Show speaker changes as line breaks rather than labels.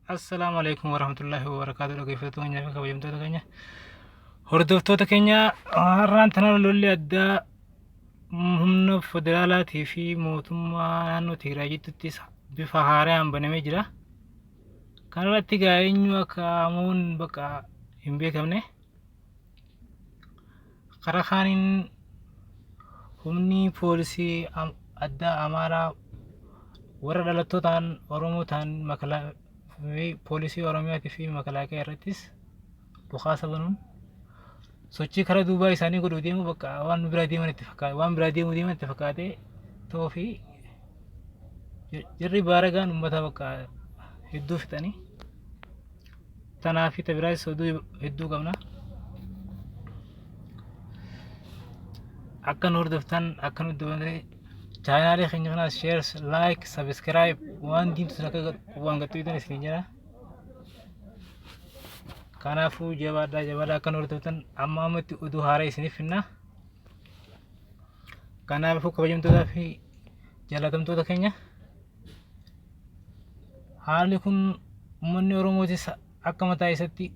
Assalamu alaikum warahmatullahi wabarakatuh. Dhaggeeffattoota keenyaa fi kabajamtoota keenya hordoftoota keenya har'aan tana lolli addaa humna federaalaatii fi mootummaa naannoo Tigraayittis bifa haaraan banamee jira. Kanarratti eenyu akka hamuun bakka hin beekamne karaa kaaniin humni poolisii addaa Amaaraa warra dhalattootaan Oromoo ta'an poolisii Oromiyaatii fi makalaakaa irrattis dhukaasa banuun sochii karaa duubaa isaanii godhuu deemu bakka waan biraa deeman itti fakkaatee ta'uu fi jirri baaragaan uummata bakka hedduu fixanii tanaa fi tabiraas hedduu qabna. Akka nu hordoftan akka nu dabalatee chaanaalee keenya kanaas sheers laayik sabiskiraayib waan diimtuu akka waan gattuutan isin jira. Kanaafuu jabaadhaa akka nu hordoftan amma ammatti oduu haaraa isiniif finna. Kanaafuu kabajamtootaa fi jaalatamtoota keenya haalli kun uummanni Oromootis akka mataa isaatti